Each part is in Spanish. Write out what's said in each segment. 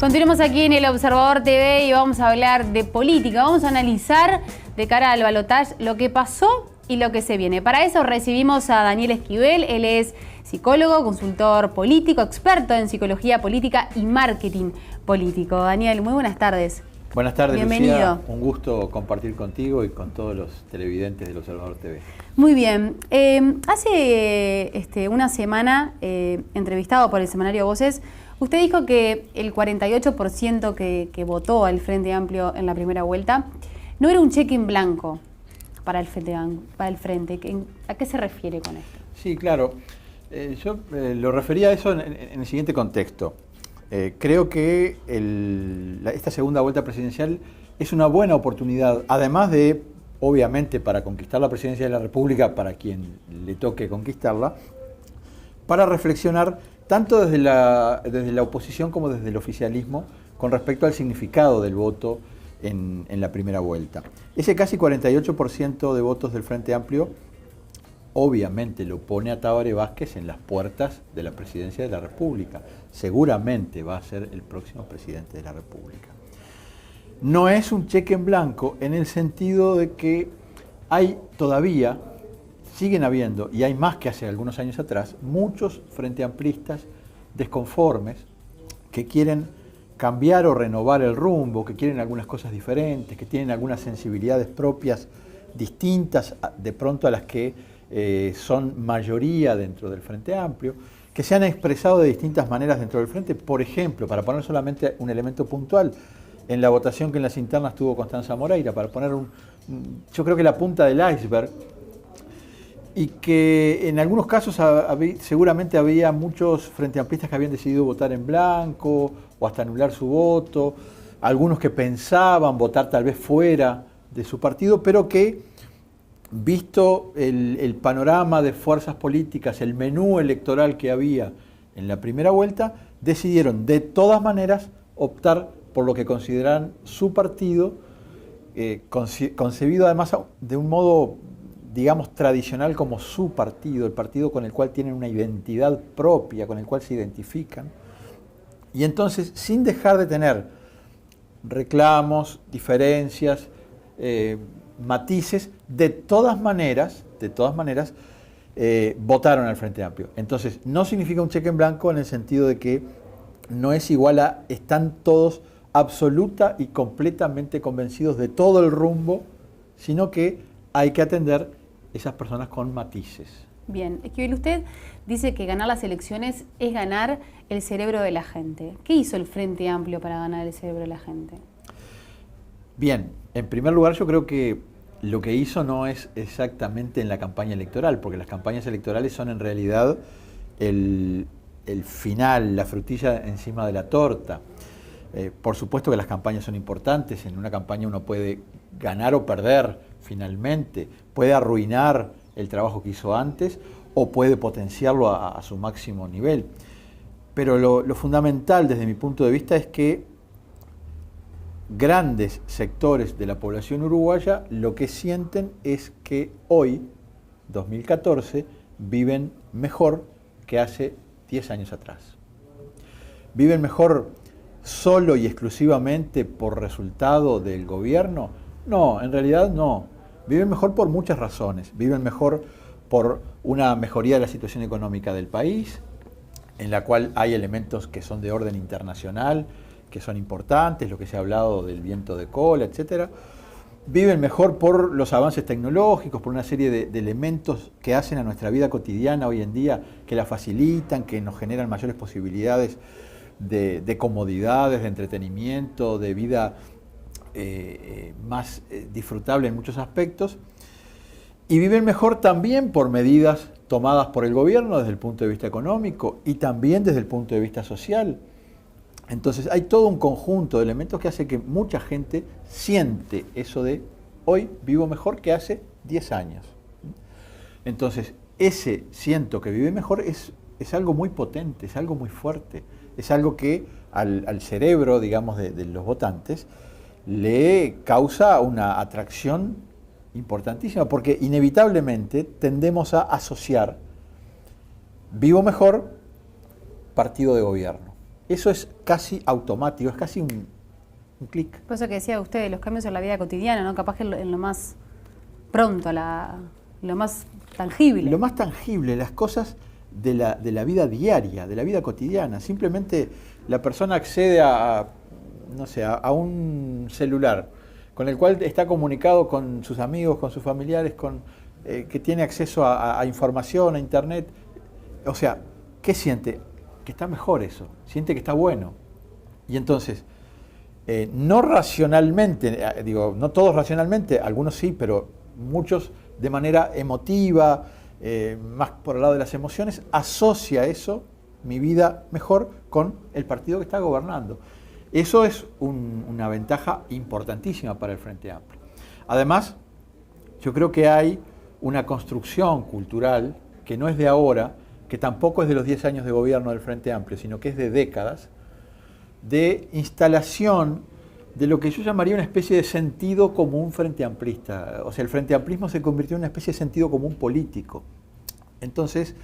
Continuamos aquí en El Observador TV y vamos a hablar de política. Vamos a analizar de cara al balotaje lo que pasó y lo que se viene. Para eso recibimos a Daniel Esquivel. Él es psicólogo, consultor político, experto en psicología política y marketing político. Daniel, muy buenas tardes. Buenas tardes, bienvenido. Lucía. Un gusto compartir contigo y con todos los televidentes del Observador TV. Muy bien. Hace una semana, entrevistado por el semanario Voces, usted dijo que el 48% que votó al Frente Amplio en la primera vuelta no era un cheque en blanco para el Frente. ¿A qué se refiere con esto? Sí, claro. Yo lo refería a eso en el siguiente contexto. Creo que esta segunda vuelta presidencial es una buena oportunidad, además de, obviamente, para conquistar la presidencia de la República, para quien le toque conquistarla, para reflexionar tanto desde la oposición como desde el oficialismo con respecto al significado del voto en la primera vuelta. Ese casi 48% de votos del Frente Amplio obviamente lo pone a Tabaré Vázquez en las puertas de la presidencia de la República. Seguramente va a ser el próximo presidente de la República. No es un cheque en blanco en el sentido de que hay todavía, siguen habiendo, y hay más que hace algunos años atrás, muchos frente amplistas desconformes que quieren cambiar o renovar el rumbo, que quieren algunas cosas diferentes, que tienen algunas sensibilidades propias distintas de pronto a las que son mayoría dentro del Frente Amplio, que se han expresado de distintas maneras dentro del Frente. Por ejemplo, para poner solamente un elemento puntual, en la votación que en las internas tuvo Constanza Moreira, para poner yo creo que la punta del iceberg, y que en algunos casos seguramente había muchos frente amplistas que habían decidido votar en blanco o hasta anular su voto, algunos que pensaban votar tal vez fuera de su partido, pero que, visto el panorama de fuerzas políticas, el menú electoral que había en la primera vuelta, decidieron de todas maneras optar por lo que consideran su partido, concebido además de un modo, digamos, tradicional como su partido, el partido con el cual tienen una identidad propia, con el cual se identifican. Y entonces, sin dejar de tener reclamos, diferencias, matices, de todas maneras, votaron al Frente Amplio. Entonces, no significa un cheque en blanco en el sentido de que no es igual a están todos absoluta y completamente convencidos de todo el rumbo, sino que hay que atender esas personas con matices. Bien, Esquivel, usted dice que ganar las elecciones es ganar el cerebro de la gente. ¿Qué hizo el Frente Amplio para ganar el cerebro de la gente? Bien, en primer lugar yo creo que lo que hizo no es exactamente en la campaña electoral, porque las campañas electorales son en realidad el final, la frutilla encima de la torta. Por supuesto que las campañas son importantes, en una campaña uno puede ganar o perder finalmente, puede arruinar el trabajo que hizo antes o puede potenciarlo a su máximo nivel. Pero lo fundamental desde mi punto de vista es que grandes sectores de la población uruguaya lo que sienten es que hoy, 2014, viven mejor que hace 10 años atrás. ¿Viven mejor solo y exclusivamente por resultado del gobierno? No, en realidad no. Viven mejor por muchas razones. Viven mejor por una mejoría de la situación económica del país, en la cual hay elementos que son de orden internacional, que son importantes, lo que se ha hablado del viento de cola, etc. Viven mejor por los avances tecnológicos, por una serie de elementos que hacen a nuestra vida cotidiana hoy en día, que la facilitan, que nos generan mayores posibilidades de comodidades, de entretenimiento, de vida más disfrutable en muchos aspectos. Y viven mejor también por medidas tomadas por el gobierno desde el punto de vista económico y también desde el punto de vista social. Entonces hay todo un conjunto de elementos que hace que mucha gente siente eso de hoy vivo mejor que hace 10 años. Entonces ese siento que vive mejor es algo muy potente, es algo muy fuerte, es algo que al cerebro, digamos, de los votantes le causa una atracción importantísima, porque inevitablemente tendemos a asociar vivo mejor, partido de gobierno. eso es casi automático, es casi un clic. Por eso que decía usted, los cambios en la vida cotidiana, ¿no? Capaz que en lo más pronto, lo más tangible. Lo más tangible, las cosas de la vida diaria, de la vida cotidiana. Simplemente la persona accede no sé, a un celular con el cual está comunicado con sus amigos, con sus familiares, que tiene acceso a información, a internet. O sea, ¿qué siente? Que está mejor eso, siente que está bueno. Y entonces, no racionalmente, no todos racionalmente, algunos sí, pero muchos de manera emotiva, más por el lado de las emociones, asocia eso, mi vida mejor, con el partido que está gobernando. Eso es una ventaja importantísima para el Frente Amplio. Además, yo creo que hay una construcción cultural que no es de ahora, que tampoco es de los 10 años de gobierno del Frente Amplio, sino que es de décadas, de instalación de lo que yo llamaría una especie de sentido común frente amplista. O sea, el frente amplismo se convirtió en una especie de sentido común político. Entonces,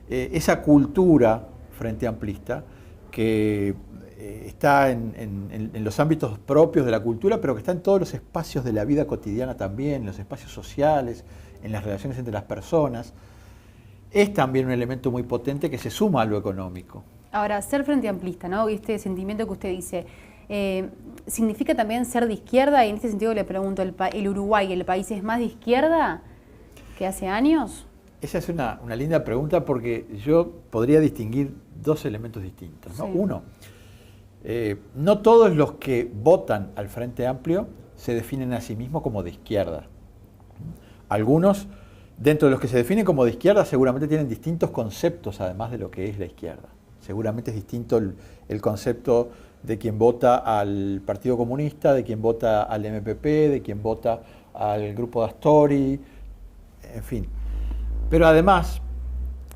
esa cultura frente amplista, que está en los ámbitos propios de la cultura, pero que está en todos los espacios de la vida cotidiana también, en los espacios sociales, en las relaciones entre las personas, es también un elemento muy potente que se suma a lo económico. Ahora, ser frente amplista, ¿no? Y este sentimiento que usted dice, ¿significa también ser de izquierda? Y en este sentido le pregunto, ¿el Uruguay, el país, es más de izquierda que hace años? Esa es una linda pregunta, porque yo podría distinguir dos elementos distintos, ¿no? Sí. Uno, no todos los que votan al Frente Amplio se definen a sí mismos como de izquierda. Algunos, dentro de los que se definen como de izquierda, seguramente tienen distintos conceptos, además de lo que es la izquierda. Seguramente es distinto el concepto de quien vota al Partido Comunista, de quien vota al MPP, de quien vota al Grupo de Astori, en fin. Pero además,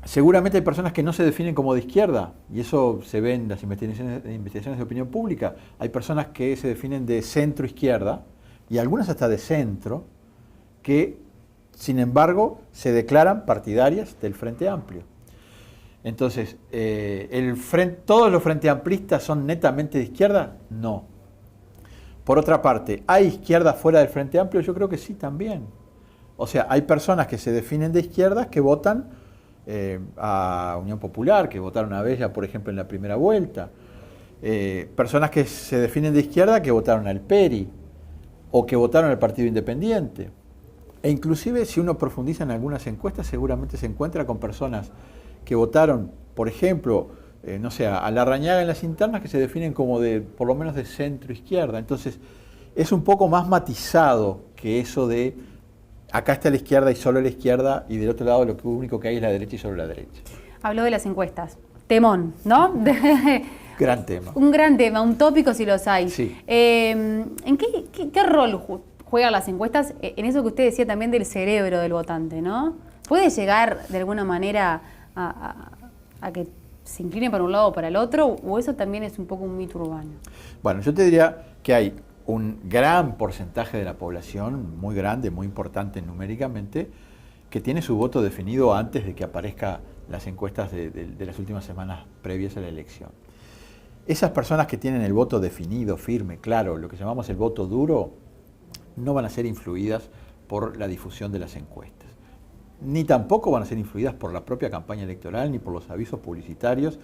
seguramente hay personas que no se definen como de izquierda, y eso se ve en las investigaciones de opinión pública. Hay personas que se definen de centro-izquierda, y algunas hasta de centro, que, sin embargo, se declaran partidarias del Frente Amplio. Entonces, ¿todos los frente amplistas son netamente de izquierda? No. Por otra parte, ¿hay izquierda fuera del Frente Amplio? Yo creo que sí también. O sea, hay personas que se definen de izquierdas que votan a Unión Popular, que votaron a Bella, por ejemplo, en la primera vuelta. Personas que se definen de izquierda que votaron al PERI o que votaron al Partido Independiente. E inclusive, si uno profundiza en algunas encuestas, seguramente se encuentra con personas que votaron, por ejemplo, no sé, a Larrañaga en las internas, que se definen como por lo menos de centro-izquierda. Entonces, es un poco más matizado que eso de acá está la izquierda y solo la izquierda, y del otro lado lo único que hay es la derecha y solo la derecha. Habló de las encuestas. Temón, ¿no? Gran tema. Un gran tema, un tópico si los hay. Sí. ¿En qué rol juegan las encuestas en eso que usted decía también del cerebro del votante, ¿no? ¿Puede llegar de alguna manera a que se incline para un lado o para el otro, o eso también es un poco un mito urbano? Bueno, yo te diría que hay un gran porcentaje de la población, muy grande, muy importante numéricamente, que tiene su voto definido antes de que aparezcan las encuestas de las últimas semanas previas a la elección. Esas personas que tienen el voto definido, firme, claro, lo que llamamos el voto duro, no van a ser influidas por la difusión de las encuestas. Ni tampoco van a ser influidas por la propia campaña electoral, ni por los avisos publicitarios,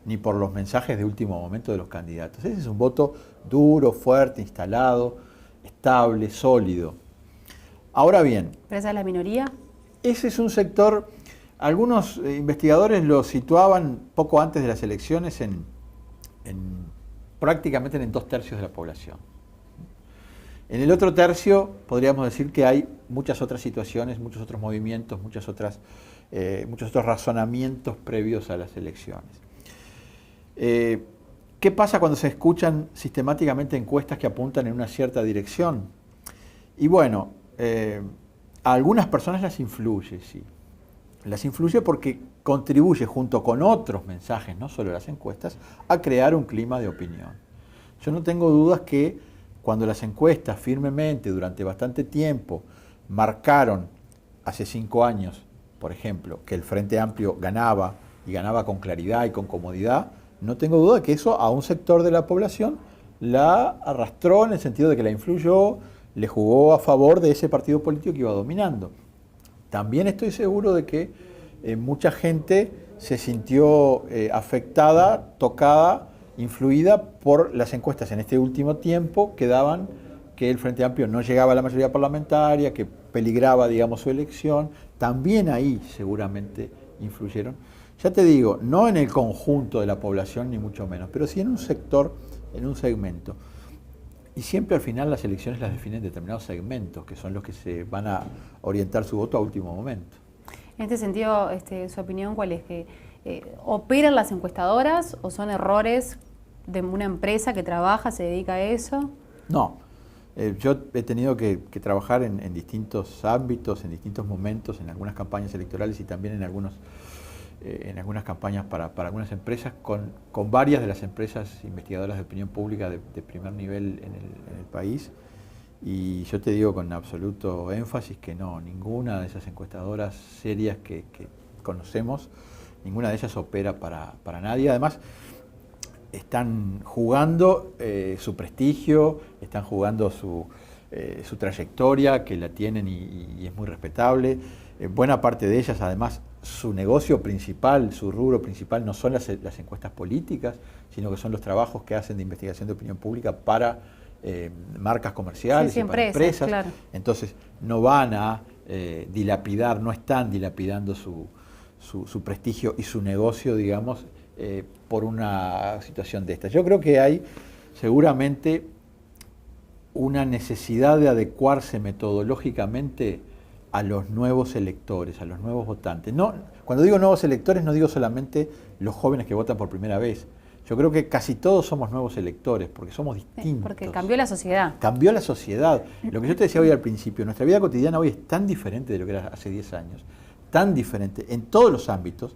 ni por los mensajes de último momento de los candidatos. Ese es un voto duro, fuerte, instalado, estable, sólido. Ahora bien... ¿Pero esa es la minoría? Ese es un sector, algunos investigadores lo situaban poco antes de las elecciones prácticamente en 2/3 de la población. En el otro tercio podríamos decir que hay muchas otras situaciones, muchos otros movimientos, muchos otros razonamientos previos a las elecciones. ¿Qué pasa cuando se escuchan sistemáticamente encuestas que apuntan en una cierta dirección? Y bueno, a algunas personas las influye, sí. Las influye porque contribuye junto con otros mensajes, no solo las encuestas, a crear un clima de opinión. Yo no tengo dudas que cuando las encuestas firmemente durante bastante tiempo marcaron, hace 5 años, por ejemplo, que el Frente Amplio ganaba, y ganaba con claridad y con comodidad, no tengo duda que eso a un sector de la población la arrastró en el sentido de que la influyó, le jugó a favor de ese partido político que iba dominando. También estoy seguro de que mucha gente se sintió afectada, tocada, influida por las encuestas en este último tiempo que daban que el Frente Amplio no llegaba a la mayoría parlamentaria, que peligraba, digamos, su elección. También ahí seguramente influyeron. Ya te digo, no en el conjunto de la población, ni mucho menos, pero sí en un sector, en un segmento. Y siempre al final las elecciones las definen determinados segmentos, que son los que se van a orientar su voto a último momento. En este sentido, ¿su opinión cuál es? ¿Que operan las encuestadoras o son errores de una empresa que trabaja, se dedica a eso? No. Yo he tenido que trabajar en distintos ámbitos, en distintos momentos, en algunas campañas electorales y también en algunas campañas para algunas empresas, con varias de las empresas investigadoras de opinión pública de primer nivel en el país. Y yo te digo con absoluto énfasis que no, ninguna de esas encuestadoras serias que conocemos, ninguna de ellas opera para nadie. Además, están jugando su prestigio, están jugando su trayectoria, que la tienen y es muy respetable. Buena parte de ellas, además, su negocio principal, su rubro principal no son las encuestas políticas, sino que son los trabajos que hacen de investigación de opinión pública para marcas comerciales y para empresas. Claro. Entonces, no van a dilapidar, no están dilapidando su prestigio y su negocio, digamos, por una situación de estas. Yo creo que hay seguramente una necesidad de adecuarse metodológicamente a los nuevos electores, a los nuevos votantes. No, cuando digo nuevos electores no digo solamente los jóvenes que votan por primera vez. Yo creo que casi todos somos nuevos electores, porque somos distintos. Porque cambió la sociedad. Cambió la sociedad. Lo que yo te decía hoy al principio, nuestra vida cotidiana hoy es tan diferente de lo que era hace 10 años, tan diferente en todos los ámbitos.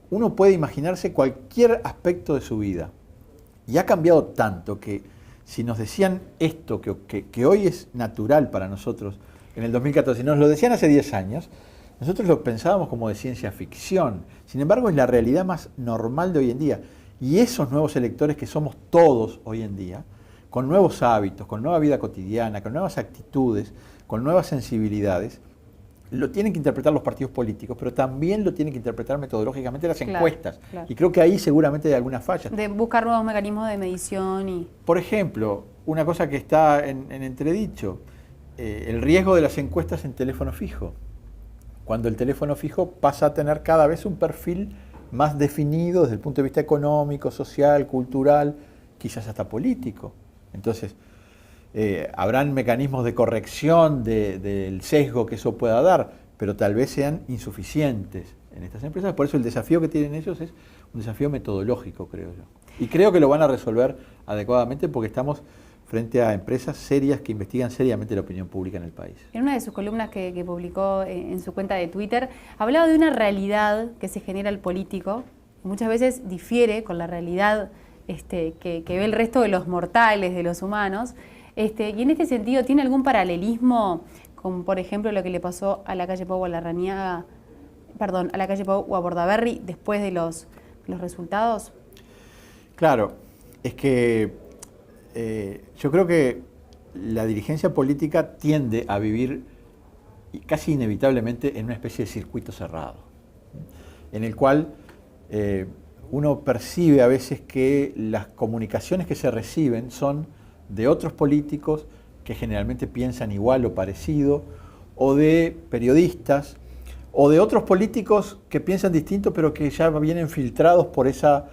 Uno puede imaginarse cualquier aspecto de su vida. Y ha cambiado tanto que si nos decían esto, que hoy es natural para nosotros, en el 2014, nos lo decían hace 10 años, nosotros lo pensábamos como de ciencia ficción. Sin embargo, es la realidad más normal de hoy en día. Y esos nuevos electores que somos todos hoy en día, con nuevos hábitos, con nueva vida cotidiana, con nuevas actitudes, con nuevas sensibilidades, lo tienen que interpretar los partidos políticos, pero también lo tienen que interpretar metodológicamente las encuestas. Claro. Y creo que ahí seguramente hay algunas fallas. De buscar nuevos mecanismos de medición y... Por ejemplo, una cosa que está en entredicho, el riesgo de las encuestas en teléfono fijo. Cuando el teléfono fijo pasa a tener cada vez un perfil más definido desde el punto de vista económico, social, cultural, quizás hasta político. Entonces, habrán mecanismos de corrección del sesgo que eso pueda dar, pero tal vez sean insuficientes en estas empresas. Por eso el desafío que tienen ellos es un desafío metodológico, creo yo. Y creo que lo van a resolver adecuadamente porque estamos frente a empresas serias que investigan seriamente la opinión pública en el país. En una de sus columnas que publicó en su cuenta de Twitter, hablaba de una realidad que se genera el político, que muchas veces difiere con la realidad que ve el resto de los mortales, de los humanos. Y en este sentido, ¿tiene algún paralelismo con, por ejemplo, lo que le pasó a la calle Pau o a Larrañaga, perdón, a la calle Pau o a Bordaberry después de los resultados? Claro, es que yo creo que la dirigencia política tiende a vivir casi inevitablemente en una especie de circuito cerrado, en el cual uno percibe a veces que las comunicaciones que se reciben son de otros políticos que generalmente piensan igual o parecido, o de periodistas, o de otros políticos que piensan distinto pero que ya vienen filtrados por ese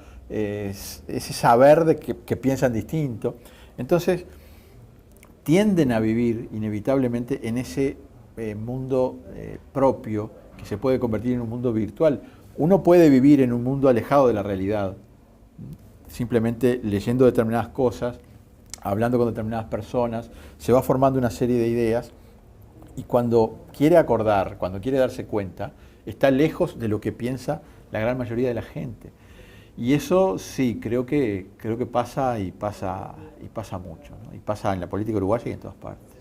saber de que piensan distinto. Entonces, tienden a vivir inevitablemente en ese mundo propio que se puede convertir en un mundo virtual. Uno puede vivir en un mundo alejado de la realidad, simplemente leyendo determinadas cosas, hablando con determinadas personas, se va formando una serie de ideas y cuando quiere acordar, cuando quiere darse cuenta, está lejos de lo que piensa la gran mayoría de la gente. Y eso sí, creo que pasa y pasa mucho, ¿no? Y pasa en la política uruguaya y en todas partes.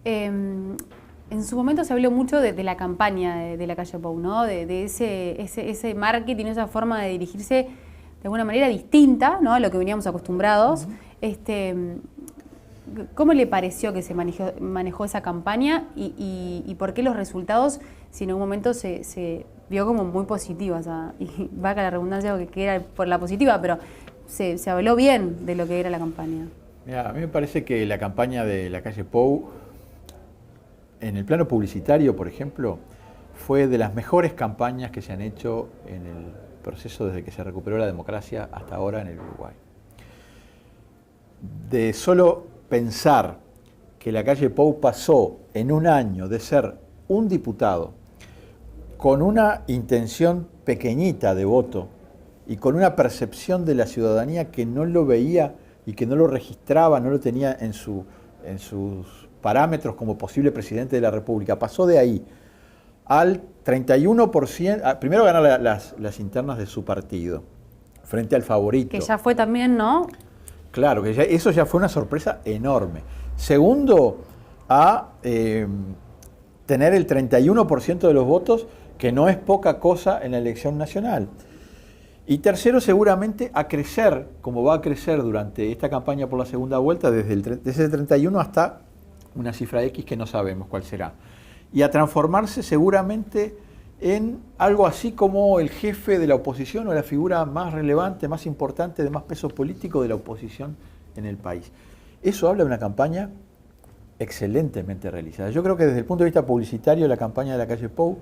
En su momento se habló mucho de la campaña de la calle Pau, ¿no? De ese marketing, esa forma de dirigirse alguna manera distinta, ¿no?, a lo que veníamos acostumbrados. ¿Cómo le pareció que se manejó esa campaña y por qué los resultados, si en algún momento se vio como muy positivos? Y vaca la redundancia que era por la positiva, pero se habló bien de lo que era la campaña. Mirá, a mí me parece que la campaña de la calle Pou, en el plano publicitario, por ejemplo, fue de las mejores campañas que se han hecho en el proceso desde que se recuperó la democracia hasta ahora en el Uruguay. De solo pensar que la calle Pou pasó en un año de ser un diputado con una intención pequeñita de voto y con una percepción de la ciudadanía que no lo veía y que no lo registraba, no lo tenía en sus parámetros como posible presidente de la República, pasó de ahí al 31%, primero ganar las internas de su partido, frente al favorito. Que ya fue también, ¿no? Claro, que eso ya fue una sorpresa enorme. Segundo, a tener el 31% de los votos, que no es poca cosa en la elección nacional. Y tercero, seguramente a crecer, como va a crecer durante esta campaña por la segunda vuelta, desde el 31 hasta una cifra X que no sabemos cuál será. Y a transformarse seguramente en algo así como el jefe de la oposición o la figura más relevante, más importante, de más peso político de la oposición en el país. Eso habla de una campaña excelentemente realizada. Yo creo que desde el punto de vista publicitario, la campaña de la calle Pou,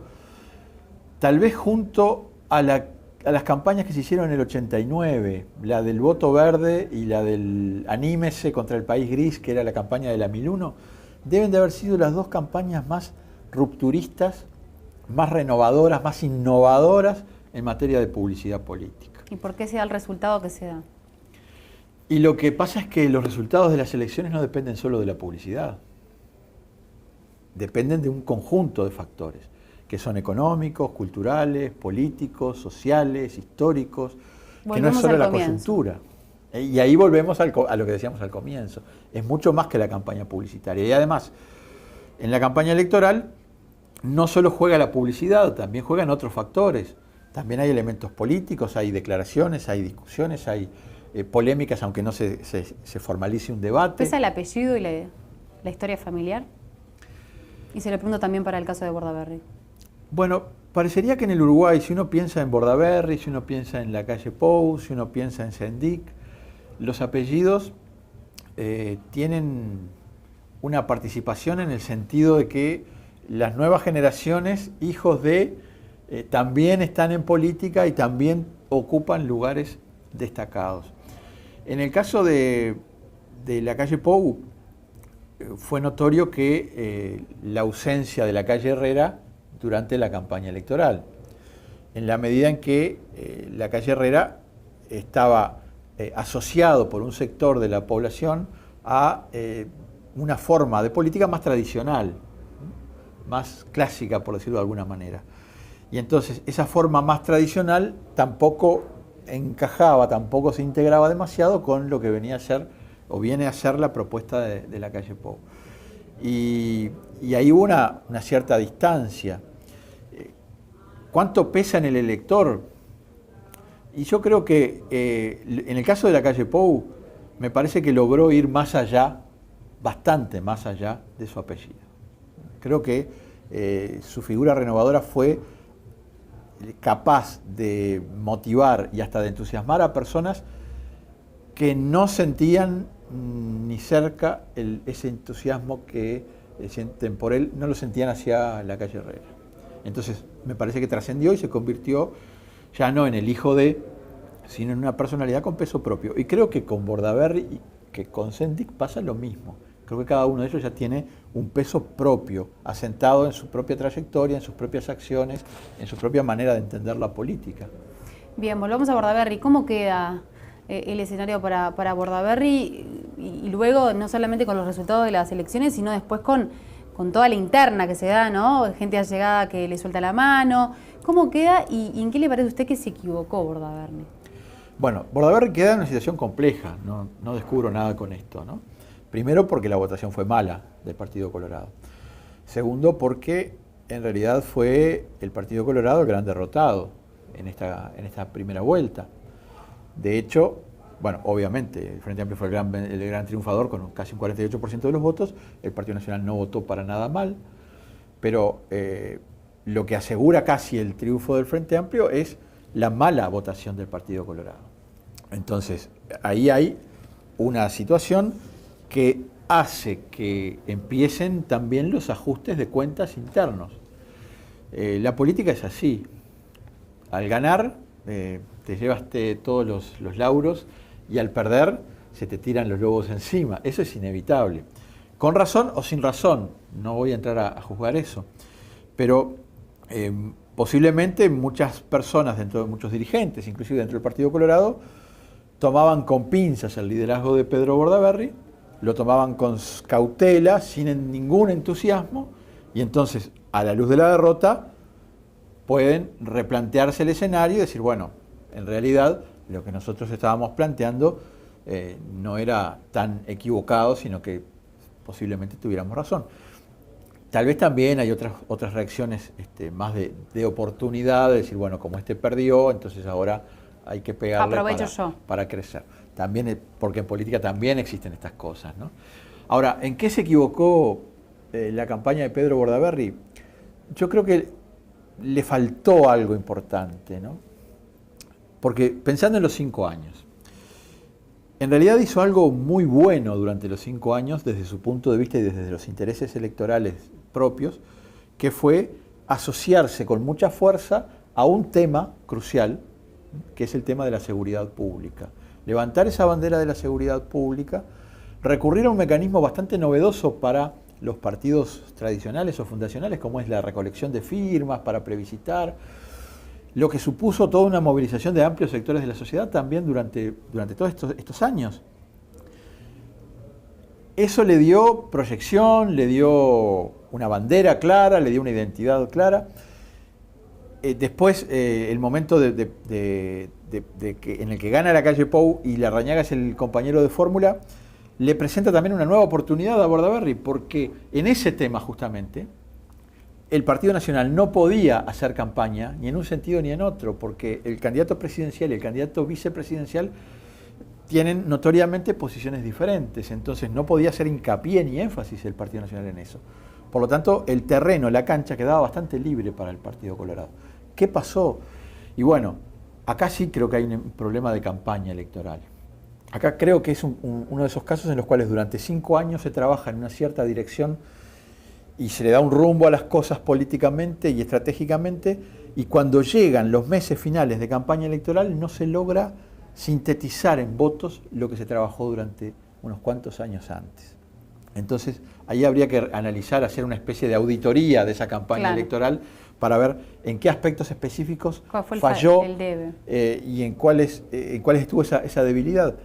tal vez junto a las campañas que se hicieron en el 89, la del voto verde y la del anímese contra el país gris, que era la campaña de la 1001, deben de haber sido las dos campañas más rupturistas, más renovadoras, más innovadoras en materia de publicidad política. ¿Y por qué se da el resultado que se da? Y lo que pasa es que los resultados de las elecciones no dependen solo de la publicidad. Dependen de un conjunto de factores, que son económicos, culturales, políticos, sociales, históricos, que no es solo la coyuntura. Y ahí volvemos a lo que decíamos al comienzo. Es mucho más que la campaña publicitaria. Y además, en la campaña electoral, no solo juega la publicidad, también juegan otros factores. También hay elementos políticos, hay declaraciones, hay discusiones, hay polémicas, aunque no se formalice un debate. ¿Pesa el apellido y la historia familiar? Y se lo pregunto también para el caso de Bordaberry. Bueno, parecería que en el Uruguay, si uno piensa en Bordaberry, si uno piensa en la calle Pou, si uno piensa en Sendic, los apellidos tienen una participación en el sentido de que las nuevas generaciones, hijos de, también están en política y también ocupan lugares destacados. En el caso de la calle Pou, fue notorio que la ausencia de la calle Herrera durante la campaña electoral, en la medida en que la calle Herrera estaba asociado por un sector de la población a una forma de política más tradicional, más clásica, por decirlo de alguna manera. Y entonces esa forma más tradicional tampoco encajaba, tampoco se integraba demasiado con lo que venía a ser o viene a ser la propuesta de la calle Pou. Y ahí hubo una cierta distancia. ¿Cuánto pesa en el elector? Y yo creo que en el caso de la calle Pou, me parece que logró ir más allá, bastante más allá de su apellido. Creo que su figura renovadora fue capaz de motivar y hasta de entusiasmar a personas que no sentían ni cerca ese entusiasmo que sienten por él, no lo sentían hacia la calle Herrera. Entonces me parece que trascendió y se convirtió ya no en el hijo de, sino en una personalidad con peso propio. Y creo que con Bordaberry y que con Sendic pasa lo mismo. Creo que cada uno de ellos ya tiene un peso propio, asentado en su propia trayectoria, en sus propias acciones, en su propia manera de entender la política. Bien, volvamos a Bordaberry. ¿Cómo queda el escenario para Bordaberry? Y luego, no solamente con los resultados de las elecciones, sino después con toda la interna que se da, ¿no? Gente allegada que le suelta la mano. ¿Cómo queda y en qué le parece a usted que se equivocó Bordaberry? Bueno, Bordaberry queda en una situación compleja, no descubro nada con esto, ¿no? Primero porque la votación fue mala del Partido Colorado. Segundo porque en realidad fue el Partido Colorado el gran derrotado en esta primera vuelta. De hecho, bueno, obviamente, el Frente Amplio fue el gran triunfador con casi un 48% de los votos, el Partido Nacional no votó para nada mal, pero lo que asegura casi el triunfo del Frente Amplio es la mala votación del Partido Colorado. Entonces, ahí hay una situación que hace que empiecen también los ajustes de cuentas internos. La política es así. Al ganar, te llevas todos los lauros y al perder se te tiran los lobos encima. Eso es inevitable. Con razón o sin razón, no voy a entrar a juzgar eso. Pero posiblemente muchas personas, muchos dirigentes, inclusive dentro del Partido Colorado, tomaban con pinzas el liderazgo de Pedro Bordaberry, lo tomaban con cautela, sin ningún entusiasmo, y entonces, a la luz de la derrota, pueden replantearse el escenario y decir, bueno, en realidad lo que nosotros estábamos planteando no era tan equivocado, sino que posiblemente tuviéramos razón. Tal vez también hay otras reacciones más de oportunidad, de decir, bueno, como perdió, entonces ahora hay que pegarle para crecer. También, porque en política también existen estas cosas, ¿no? Ahora, ¿en qué se equivocó la campaña de Pedro Bordaberry? Yo creo que le faltó algo importante, ¿no? Porque pensando en los 5 años, en realidad hizo algo muy bueno durante los 5 años desde su punto de vista y desde los intereses electorales propios, que fue asociarse con mucha fuerza a un tema crucial, que es el tema de la seguridad pública. Levantar esa bandera de la seguridad pública, recurrir a un mecanismo bastante novedoso para los partidos tradicionales o fundacionales, como es la recolección de firmas para plebiscitar, lo que supuso toda una movilización de amplios sectores de la sociedad también durante todos estos años. Eso le dio proyección, le dio una bandera clara, le dio una identidad clara. Después, el momento en el que gana la calle Pou y Larrañaga es el compañero de fórmula, le presenta también una nueva oportunidad a Bordaberry, porque en ese tema justamente el Partido Nacional no podía hacer campaña ni en un sentido ni en otro, porque el candidato presidencial y el candidato vicepresidencial tienen notoriamente posiciones diferentes, entonces no podía hacer hincapié ni énfasis el Partido Nacional en eso. Por lo tanto, el terreno, la cancha quedaba bastante libre para el Partido Colorado. ¿Qué pasó? Y bueno, acá sí creo que hay un problema de campaña electoral. Acá creo que es uno de esos casos en los cuales durante 5 años se trabaja en una cierta dirección y se le da un rumbo a las cosas políticamente y estratégicamente, y cuando llegan los meses finales de campaña electoral no se logra sintetizar en votos lo que se trabajó durante unos cuantos años antes. Entonces, ahí habría que analizar, hacer una especie de auditoría de esa campaña electoral para ver en qué aspectos específicos falló y en cuáles estuvo esa debilidad.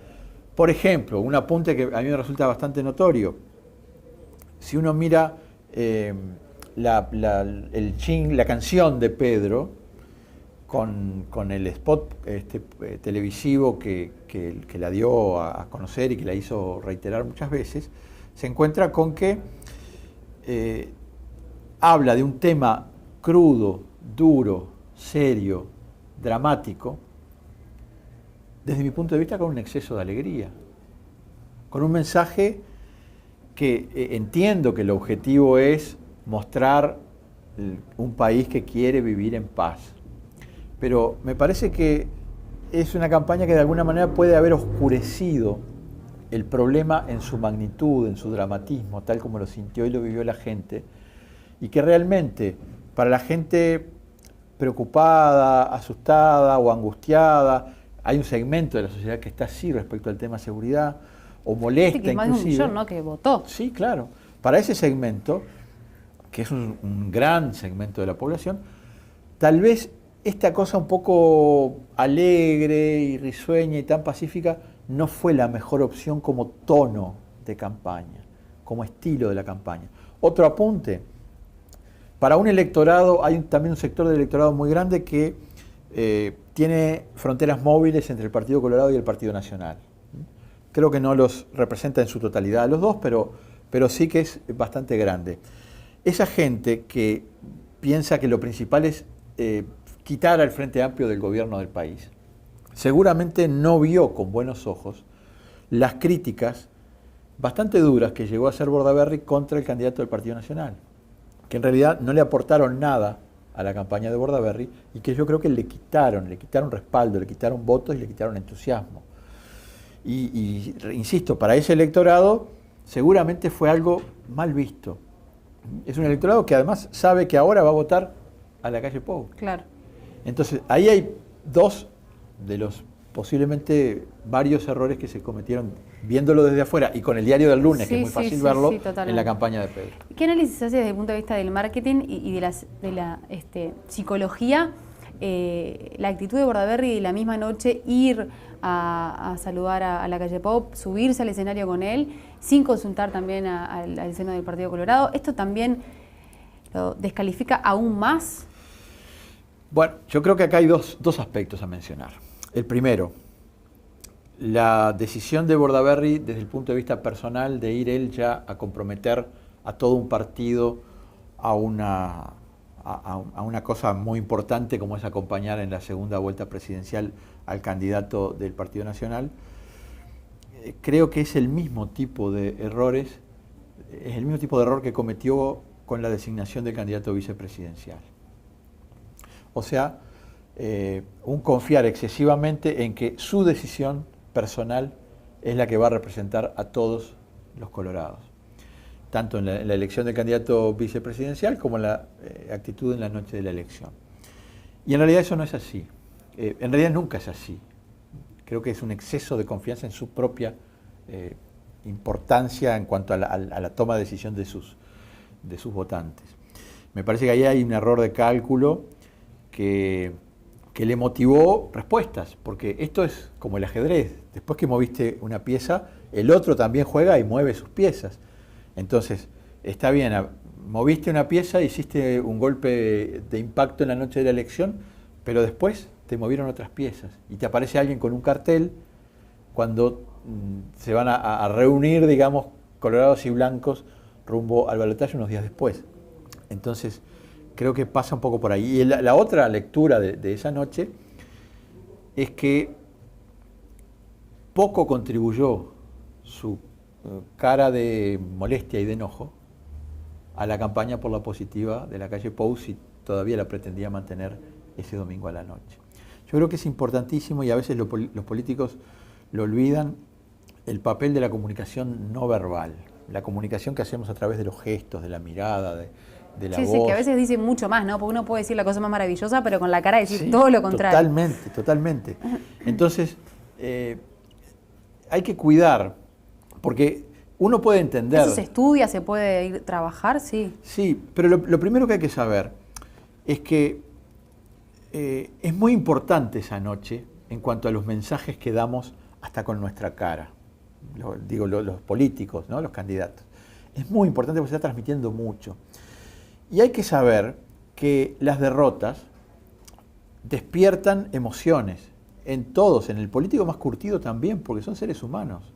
Por ejemplo, un apunte que a mí me resulta bastante notorio. Si uno mira la canción de Pedro con el spot televisivo que la dio a conocer y que la hizo reiterar muchas veces, se encuentra con que habla de un tema crudo, duro, serio, dramático, desde mi punto de vista con un exceso de alegría, con un mensaje que entiendo que el objetivo es mostrar un país que quiere vivir en paz, pero me parece que es una campaña que de alguna manera puede haber oscurecido el problema en su magnitud, en su dramatismo, tal como lo sintió y lo vivió la gente, y que realmente para la gente preocupada, asustada o angustiada, hay un segmento de la sociedad que está así respecto al tema seguridad, o molesta inclusive. Más de 1 millón, ¿no?, que votó. Sí, claro. Para ese segmento, que es un gran segmento de la población, tal vez esta cosa un poco alegre y risueña y tan pacífica no fue la mejor opción como tono de campaña, como estilo de la campaña. Otro apunte, para un electorado, hay también un sector del electorado muy grande que tiene fronteras móviles entre el Partido Colorado y el Partido Nacional. Creo que no los representa en su totalidad a los dos, pero sí que es bastante grande. Esa gente que piensa que lo principal es quitar al Frente Amplio del gobierno del país, seguramente no vio con buenos ojos las críticas bastante duras que llegó a hacer Bordaberry contra el candidato del Partido Nacional, que en realidad no le aportaron nada a la campaña de Bordaberry y que yo creo que le quitaron respaldo, le quitaron votos y le quitaron entusiasmo. Y insisto, para ese electorado seguramente fue algo mal visto. Es un electorado que además sabe que ahora va a votar a la calle Pou. Claro. Entonces, ahí hay dos de los posiblemente varios errores que se cometieron viéndolo desde afuera y con el diario del lunes, que es muy fácil verlo, en la campaña de Pedro. ¿Qué análisis hace desde el punto de vista del marketing y de la psicología? La actitud de Bordaberry de la misma noche ir a saludar a la calle Pou, subirse al escenario con él, sin consultar también al seno del Partido Colorado. ¿Esto también lo descalifica aún más? Bueno, yo creo que acá hay dos aspectos a mencionar. El primero, la decisión de Bordaberry desde el punto de vista personal de ir él ya a comprometer a todo un partido a una cosa muy importante como es acompañar en la segunda vuelta presidencial al candidato del Partido Nacional, creo que es el mismo tipo de errores, es el mismo tipo de error que cometió con la designación del candidato vicepresidencial. O sea, un confiar excesivamente en que su decisión personal es la que va a representar a todos los colorados, tanto en la elección del candidato vicepresidencial como en la actitud en la noche de la elección. Y en realidad eso no es así. En realidad nunca es así. Creo que es un exceso de confianza en su propia importancia en cuanto a la toma de decisión de sus votantes. Me parece que ahí hay un error de cálculo que le motivó respuestas, porque esto es como el ajedrez. Después que moviste una pieza, el otro también juega y mueve sus piezas. Entonces, está bien, moviste una pieza, hiciste un golpe de impacto en la noche de la elección, pero después te movieron otras piezas y te aparece alguien con un cartel cuando se van a reunir, digamos, colorados y blancos rumbo al balotaje unos días después. Entonces, creo que pasa un poco por ahí. Y la otra lectura de esa noche es que poco contribuyó su cara de molestia y de enojo a la campaña por la positiva de la calle Pou si todavía la pretendía mantener ese domingo a la noche. Yo creo que es importantísimo y a veces los políticos lo olvidan, el papel de la comunicación no verbal, la comunicación que hacemos a través de los gestos, de la mirada, de la voz. Sí, que a veces dice mucho más, ¿no? Porque uno puede decir la cosa más maravillosa, pero con la cara decir todo lo contrario. Totalmente. Entonces, hay que cuidar, porque uno puede entender... ¿Eso se estudia, se puede ir a trabajar? Sí. Sí, pero lo primero que hay que saber es que es muy importante esa noche en cuanto a los mensajes que damos hasta con nuestra cara. Los políticos, ¿no? Los candidatos. Es muy importante porque se está transmitiendo mucho. Y hay que saber que las derrotas despiertan emociones en todos, en el político más curtido también, porque son seres humanos.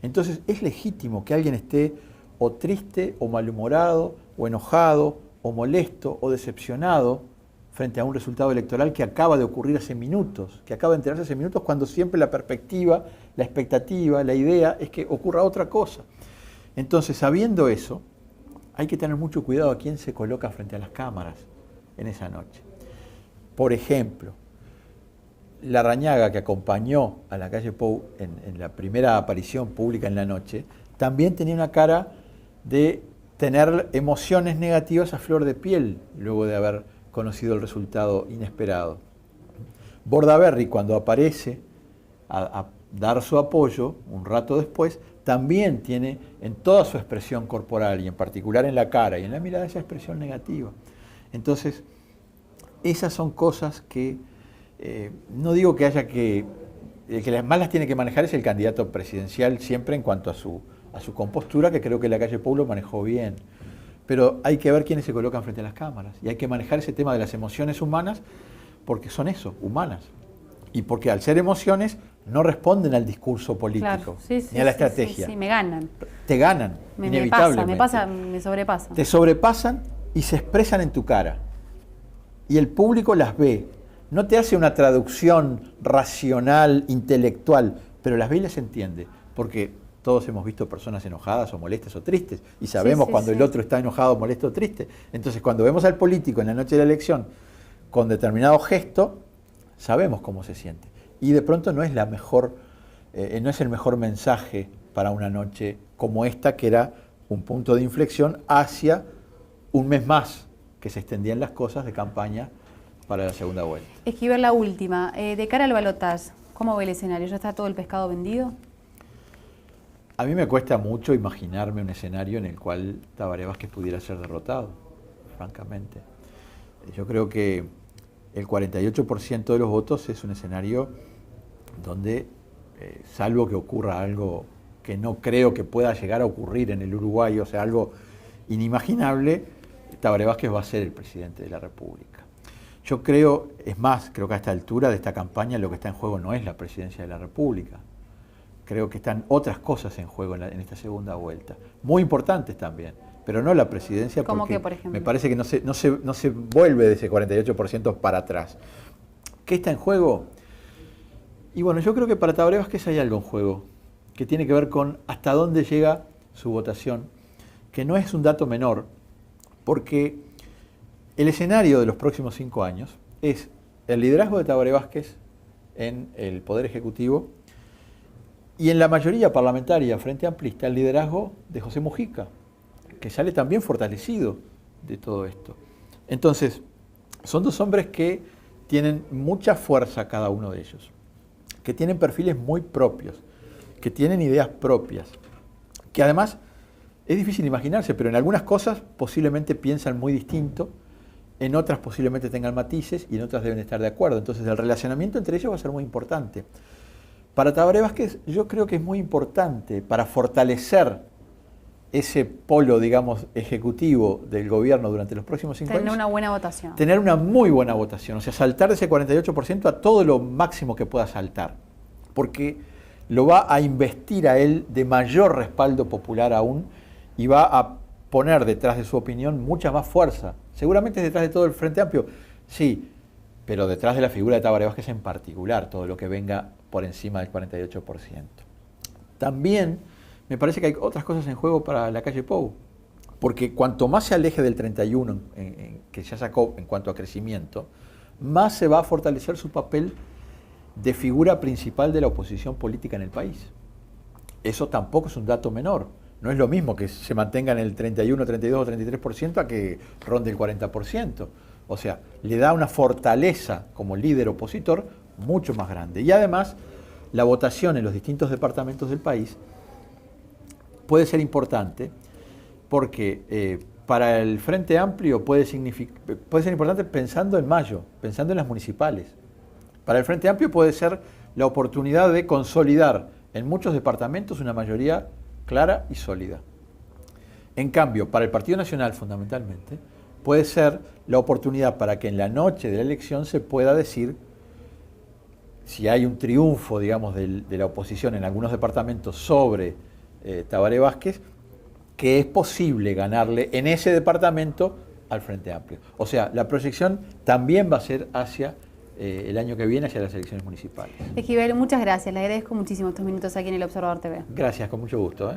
Entonces es legítimo que alguien esté o triste, o malhumorado, o enojado, o molesto, o decepcionado frente a un resultado electoral que acaba de ocurrir hace minutos, que acaba de enterarse hace minutos, cuando siempre la perspectiva, la expectativa, la idea es que ocurra otra cosa. Entonces, sabiendo eso, hay que tener mucho cuidado a quién se coloca frente a las cámaras en esa noche. Por ejemplo, Larrañaga, que acompañó a la calle Pou en la primera aparición pública en la noche, también tenía una cara de tener emociones negativas a flor de piel luego de haber conocido el resultado inesperado. Bordaberry, cuando aparece a dar su apoyo un rato después, también tiene en toda su expresión corporal y en particular en la cara y en la mirada esa expresión negativa. Entonces, esas son cosas que no digo que haya que... El que las más las tiene que manejar es el candidato presidencial siempre en cuanto a su compostura, que creo que la calle Pou lo manejó bien. Pero hay que ver quiénes se colocan frente a las cámaras y hay que manejar ese tema de las emociones humanas porque son eso, humanas. Y porque al ser emociones no responden al discurso político, ni a la estrategia. Sí, me ganan. Te ganan, inevitablemente. Me sobrepasan. Te sobrepasan y se expresan en tu cara. Y el público las ve. no te hace una traducción racional, intelectual, pero las ve y las entiende, porque todos hemos visto personas enojadas o molestas o tristes, y sabemos cuando el otro está enojado, molesto o triste. Entonces, cuando vemos al político en la noche de la elección con determinado gesto, sabemos cómo se siente. Y de pronto no es la mejor, no es el mejor mensaje para una noche como esta, que era un punto de inflexión hacia un mes más que se extendían las cosas de campaña para la segunda vuelta. Esquivel, la última. De cara al balotaje, ¿cómo ve el escenario? ¿Ya está todo el pescado vendido? A mí me cuesta mucho imaginarme un escenario en el cual Tabaré Vázquez pudiera ser derrotado, francamente. Yo creo que el 48% de los votos es un escenario donde, salvo que ocurra algo que no creo que pueda llegar a ocurrir en el Uruguay, o sea, algo inimaginable, Tabaré Vázquez va a ser el presidente de la República. Yo creo, es más, creo que a esta altura de esta campaña lo que está en juego no es la presidencia de la República. Creo que están otras cosas en juego en esta segunda vuelta, muy importantes también, pero no la presidencia, ¿Cómo porque qué, por ejemplo? me parece que no se vuelve de ese 48% para atrás. ¿Qué está en juego? Y bueno, yo creo que para Tabaré Vázquez hay algo en juego, que tiene que ver con hasta dónde llega su votación, que no es un dato menor, porque el escenario de los próximos 5 años es el liderazgo de Tabaré Vázquez en el Poder Ejecutivo y en la mayoría parlamentaria frente amplista el liderazgo de José Mujica, que sale también fortalecido de todo esto. Entonces, son dos hombres que tienen mucha fuerza cada uno de ellos, que tienen perfiles muy propios, que tienen ideas propias, que además es difícil imaginarse, pero en algunas cosas posiblemente piensan muy distinto, en otras posiblemente tengan matices y en otras deben estar de acuerdo. Entonces el relacionamiento entre ellos va a ser muy importante. Para Tabaré Vázquez yo creo que es muy importante para fortalecer ese polo, digamos, ejecutivo del gobierno durante los próximos 5 años. Tener una buena votación. Tener una muy buena votación, o sea, saltar de ese 48% a todo lo máximo que pueda saltar, porque lo va a investir a él de mayor respaldo popular aún y va a poner detrás de su opinión mucha más fuerza. Seguramente es detrás de todo el Frente Amplio, sí, pero detrás de la figura de Tabaré Vázquez en particular, todo lo que venga por encima del 48%. También me parece que hay otras cosas en juego para la calle Pou, porque cuanto más se aleje del 31 que ya sacó en cuanto a crecimiento, más se va a fortalecer su papel de figura principal de la oposición política en el país. Eso tampoco es un dato menor. No es lo mismo que se mantenga en el 31, 32 o 33% a que ronde el 40%. O sea, le da una fortaleza como líder opositor mucho más grande. Y además, la votación en los distintos departamentos del país puede ser importante porque para el Frente Amplio puede ser importante pensando en mayo, pensando en las municipales. Para el Frente Amplio puede ser la oportunidad de consolidar en muchos departamentos una mayoría clara y sólida. En cambio, para el Partido Nacional fundamentalmente, puede ser la oportunidad para que en la noche de la elección se pueda decir, si hay un triunfo, digamos, de la oposición en algunos departamentos sobre Tabaré Vázquez, que es posible ganarle en ese departamento al Frente Amplio. O sea, la proyección también va a ser hacia el año que viene, hacia las elecciones municipales. Esquivel, muchas gracias. Le agradezco muchísimo estos minutos aquí en El Observador TV. Gracias, con mucho gusto.